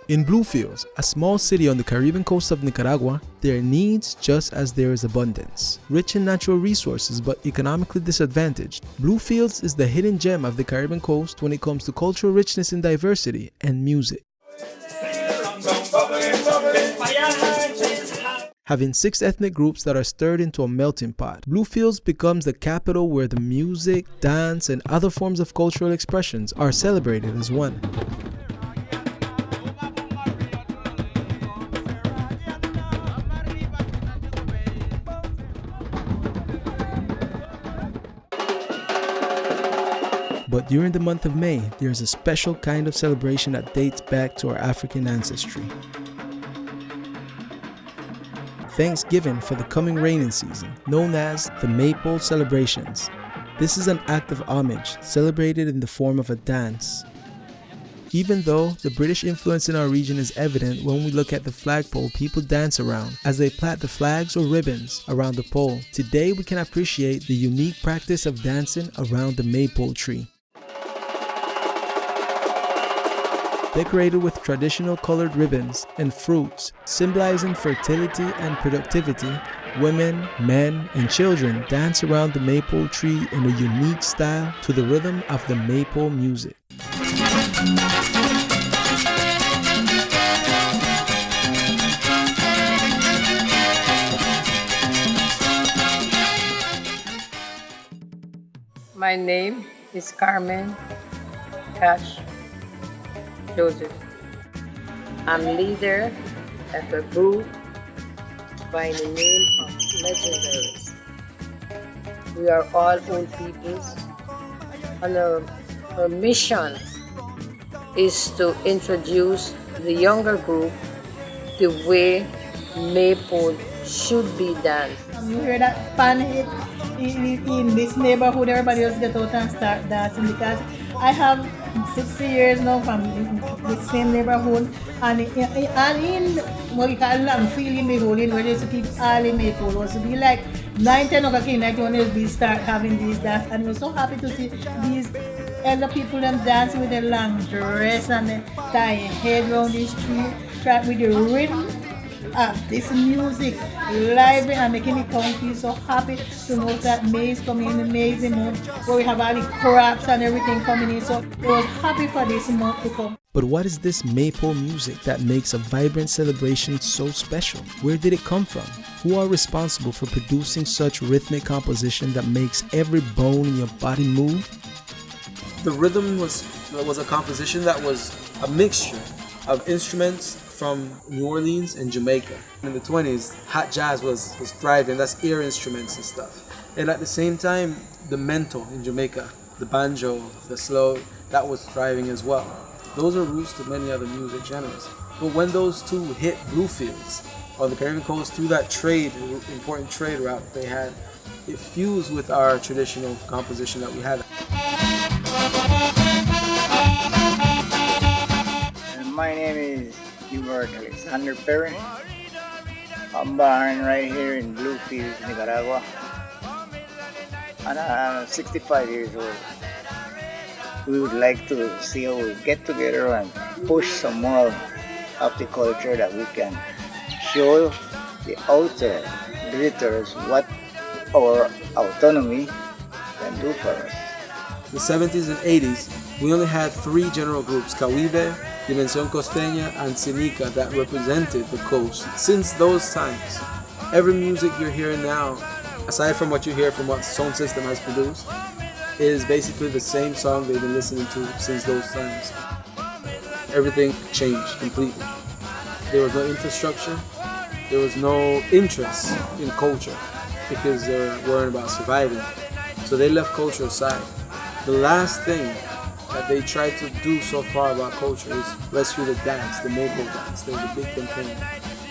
In Bluefields, a small city on the Caribbean coast of Nicaragua, there are needs just as there is abundance. Rich in natural resources but economically disadvantaged, Bluefields is the hidden gem of the Caribbean coast when it comes to cultural richness and diversity and music. Having 6 ethnic groups that are stirred into a melting pot, Bluefields becomes the capital where the music, dance, and other forms of cultural expressions are celebrated as one. But during the month of May, there is a special kind of celebration that dates back to our African ancestry. Thanksgiving for the coming rainy season, known as the Maypole Celebrations. This is an act of homage, celebrated in the form of a dance. Even though the British influence in our region is evident when we look at the flagpole people dance around, as they plait the flags or ribbons around the pole, today we can appreciate the unique practice of dancing around the maypole tree. Decorated with traditional colored ribbons and fruits, symbolizing fertility and productivity, women, men, and children dance around the maypole tree in a unique style to the rhythm of the maypole music. My name is Carmen Cash Joseph. I'm leader of a group by the name of Legendaries. We are all old peoples, and our mission is to introduce the younger group the way maypole should be done. You hear that pan hit in this neighborhood, everybody else get out and start dancing because I have 60 years now from the same neighborhood, and all in what you call I'm feeling the whole in where they keep all in maypole was to be like 9-10 o'clock in the night when we start having these dance, and we're so happy to see these elder people them dancing with their long dress and they tying head around this tree, track with the rhythm of this music live and making the town feel so happy to know that May is coming in, amazing month where we have all the crops and everything coming in, so I was happy for this month to come. But what is this maypole music that makes a vibrant celebration so special? Where did it come from? Who are responsible for producing such rhythmic composition that makes every bone in your body move? The rhythm was a composition that was a mixture of instruments from New Orleans and Jamaica. In the 20s, hot jazz was thriving, that's ear instruments and stuff. And at the same time, the mento in Jamaica, the banjo, the slow, that was thriving as well. Those are roots to many other music genres. But when those two hit Bluefields on the Caribbean coast through that trade, important trade route they had, it fused with our traditional composition that we had. And my name is Herbbert Perry. I'm born right here in Bluefields, Nicaragua, and I'm 65 years old. We would like to see how we get together and push some more of the culture that we can show the outer visitors what our autonomy can do for us. The 70s and 80s, we only had 3 general groups, Caribe, Dimensión Costeña, and Zínica, that represented the coast. Since those times, every music you're hearing now, aside from what you hear from what Sound System has produced, is basically the same song they've been listening to since those times. Everything changed completely. There was no infrastructure, there was no interest in culture because they were worried about surviving. So they left culture aside. The last thing that they tried to do so far about culture is rescue the dance, the maypole dance. There was a big campaign.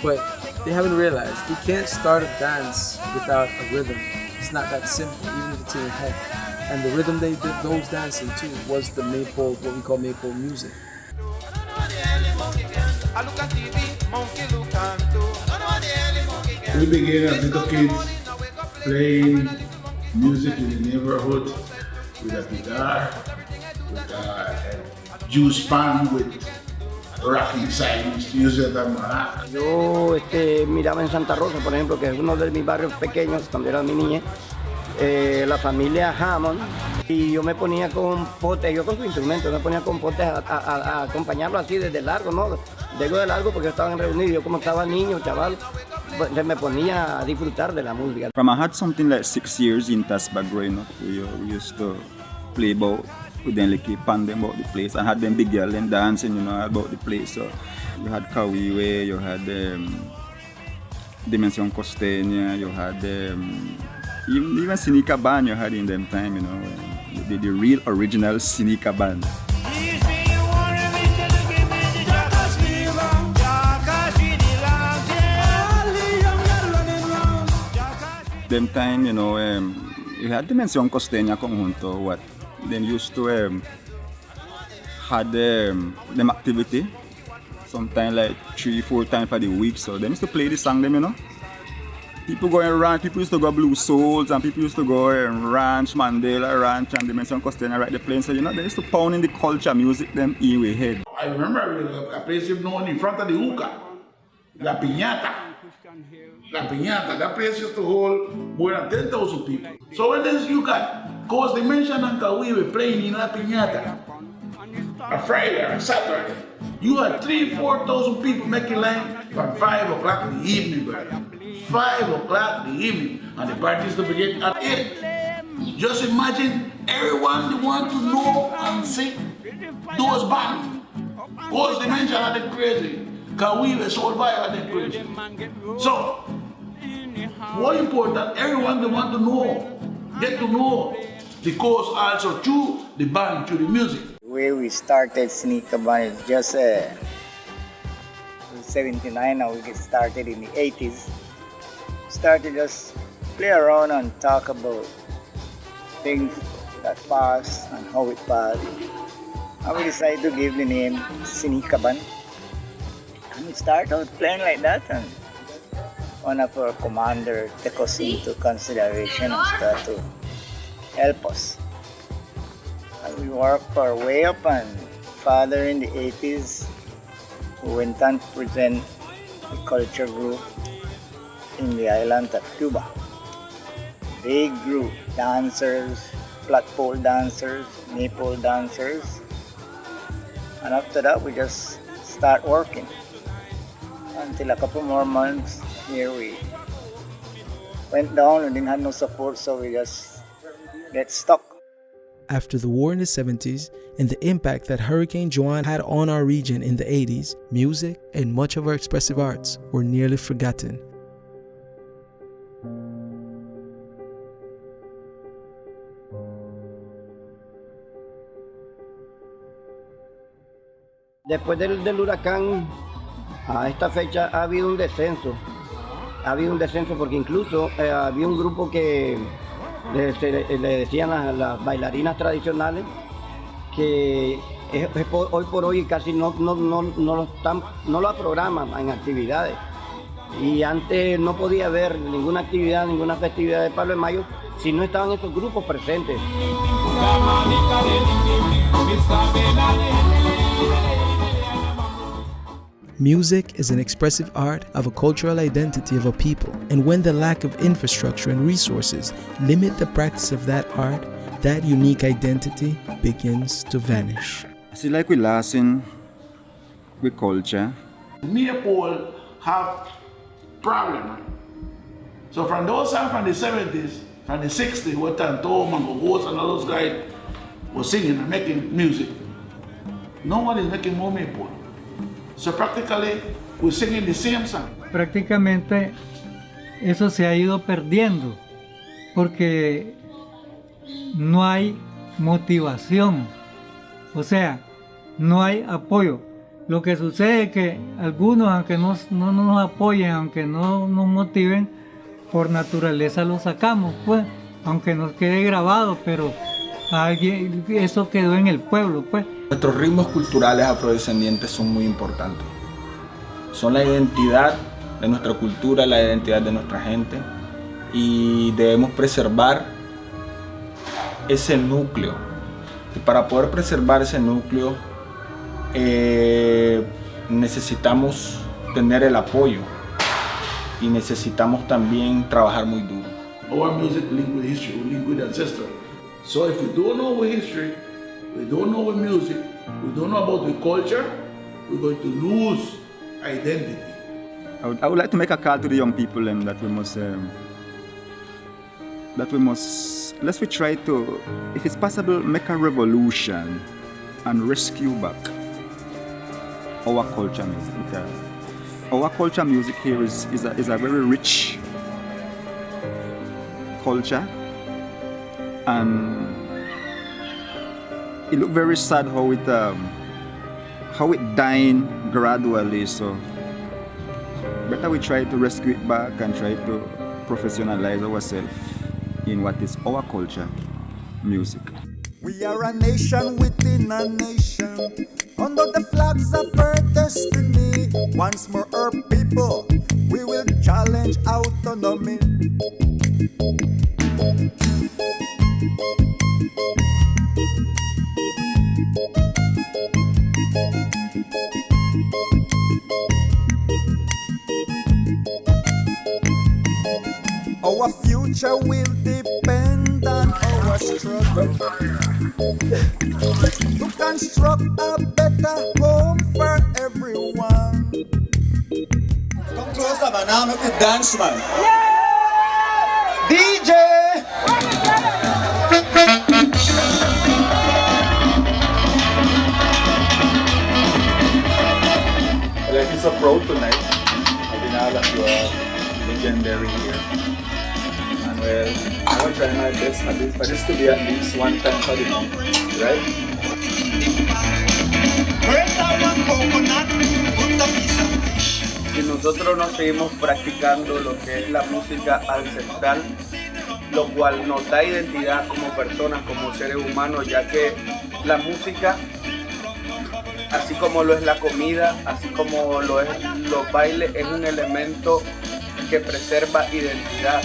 But they haven't realized you can't start a dance without a rhythm. It's not that simple, even if it's in your head. And the rhythm they did those dancing to was the maypole, what we call maypole music. We began as little kids playing music in the neighborhood with a guitar, with a juice pan with rocking side, used them. Yo miraba en Santa Rosa, por ejemplo, que es uno de mis barrios pequeños, cuando era mi niñez, la familia Hammond, y yo me ponía con potes, yo con su instrumento, me ponía con potes a acompañarlo así desde largo, ¿no? Digo de largo porque estaban reunidos, yo como estaba niño, chaval, pues, me ponía a disfrutar de la música. From I had something like 6 years in Tasba growing up, we used to play about, with them like pandem about the place, and had them big girl them dancing, you know, about the place. So you had Kawiwe, you had Dimension Costeña, you had even Zínica Band you had in them time, you know, the real original Zínica Band. Them time, you know, you had Dimension Costeña conjunto, what them used to had them activity, sometimes like 3-4 times for the week. So they used to play the song, them, you know. People go and ranch, people used to go Blue Souls, and people used to go and ranch, Mandela Ranch, and Dimension Costeña right the playing. So, you know, they used to pound in the culture music them in we head. I remember a place known in front of the hookah, La Piñata. La Piñata, that place used to hold more than 10,000 people. So when this you got Coast Dimension and Kawiwe playing in La Piñata, a Friday or a Saturday, you had 3,000-4,000 people making line from 5 o'clock in the evening, brother. 5 o'clock in the evening, and the party used to begin at 8. Just imagine everyone they want to know and see those bands. Coast Dimension are the crazy. Kawiwe, Soul Fire are the crazy. So, more important, everyone they want to know, get to know the coast also through the band, through the music. The way we started Zínica Band is just 79, now we get started in the 80s. Started just play around and talk about things that passed and how it passed. And we decided to give the name Zínica Band. And we started out playing like that, and one of our commander took us into consideration and started to help us. And we worked our way up, and father in the 80s who went on to present the culture group in the island of Cuba. Big group, dancers, flat pole dancers, maypole dancers. And after that we just start working. Until a couple more months, here we went down and didn't have no support, so we just get stuck. After the war in the 70s and the impact that Hurricane Joan had on our region in the 80s, music and much of our expressive arts were nearly forgotten. Después del huracán, a esta fecha ha habido un descenso. Ha habido un descenso porque incluso había un grupo que le decían las bailarinas tradicionales que hoy por hoy casi no lo programan en actividades. Y antes no podía haber ninguna actividad, ninguna festividad de Pablo de Mayo si no estaban esos grupos presentes. Music is an expressive art of a cultural identity of a people, and when the lack of infrastructure and resources limit the practice of that art, that unique identity begins to vanish. See, like we listen with culture. Maypole have problem. So from those songs from the 70s, from the 60s, what time Tom and Gogos and all those guys were singing and making music, no one is making more Maypole. So practically we're singing the same song. Prácticamente eso se ha ido perdiendo porque no hay motivación, o sea, no hay apoyo. Lo que sucede es que algunos, aunque no nos apoyen, aunque no nos motiven, por naturaleza lo sacamos, pues, aunque nos quede grabado, pero eso quedó en el pueblo, pues. Nuestros ritmos culturales afrodescendientes son muy importantes. Son la identidad de nuestra cultura, la identidad de nuestra gente, y debemos preservar ese núcleo. Y para poder preservar ese núcleo, necesitamos tener el apoyo y necesitamos también trabajar muy duro. Our music linked with history, we link with ancestry. So if we don't know our history, we don't know our music, we don't know about the culture, we're going to lose identity. I would like to make a call to the young people that let's try to, if it's possible, make a revolution and rescue back our culture music. Because our culture music here is a very rich culture, and it look very sad how it dying gradually. So better we try to rescue it back and try to professionalize ourselves in what is our culture music. We are a nation within a nation, under the flags of our destiny. Once more our people, we will challenge autonomy. Our future will depend on our struggle to construct a better home for everyone. Come closer, man. Now make it dance, man. DJ! Well, I feel so proud tonight. I think all of you are legendary here. And well, I will try my best for this to be at least one time for the month, right? Y nosotros nos seguimos practicando lo que es la música ancestral, lo cual nos da identidad como personas, como seres humanos, ya que la música, así como lo es la comida, así como lo es los bailes, es un elemento que preserva identidad.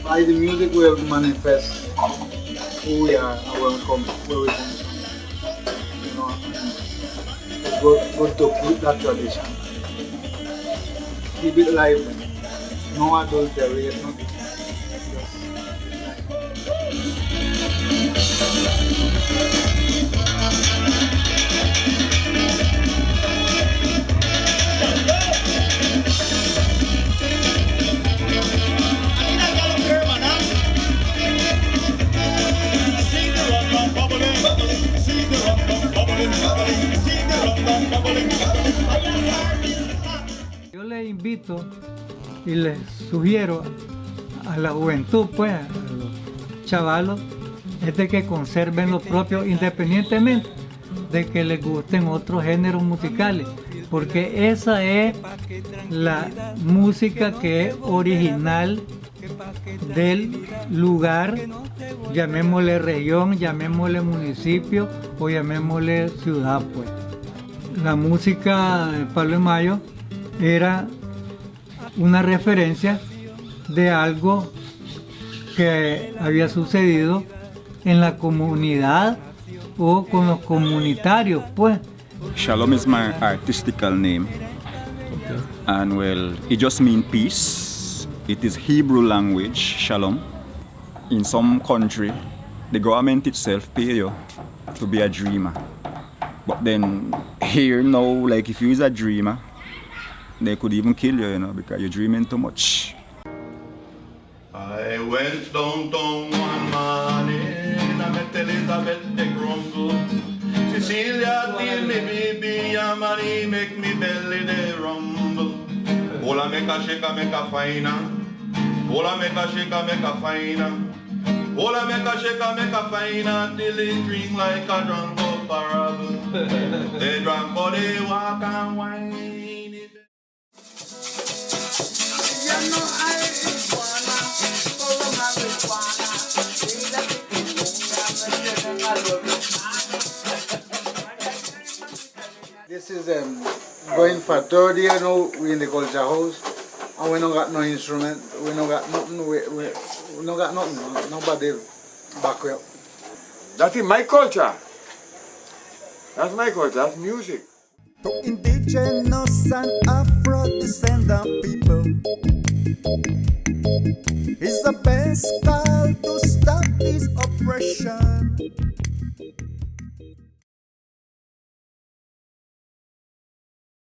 By the music we will manifest who we are and where we come from. You know, it's good to keep that tradition. Keep it alive. No adultery, nothing. Yo les invito y les sugiero a la juventud, pues, a los chavalos, es de que conserven lo propio independientemente de que les gusten otros géneros musicales, porque esa es la música que es original del lugar, llamémosle región, llamémosle municipio o llamémosle ciudad, pues. La música de Pablo de Mayo era una referencia de algo que había sucedido en la comunidad o con los comunitarios, pues. Shalom is my artistical name, and well, it just means peace. It is Hebrew language, shalom. In some country, the government itself pay you to be a dreamer. But then here now, like if you is a dreamer, they could even kill you, you know, because you're dreaming too much. I went downtown one morning, I met Elizabeth the grumble. Cecilia tell me, baby, your money make me belly they rumble. Ola make a shake, make a finer. Ola make a shake, make a finer. Ola make a shake, make a finer. Till they drink like a drunk up parable. They drunk but they walk and whine. This is going for third year now. We in the culture house, and we don't got no instrument. We don't got nothing. We don't got nothing. Nobody back up. That is my culture. That's my culture. That's music. To indigenous and Afro-descendant people, it's the best call to stop this oppression.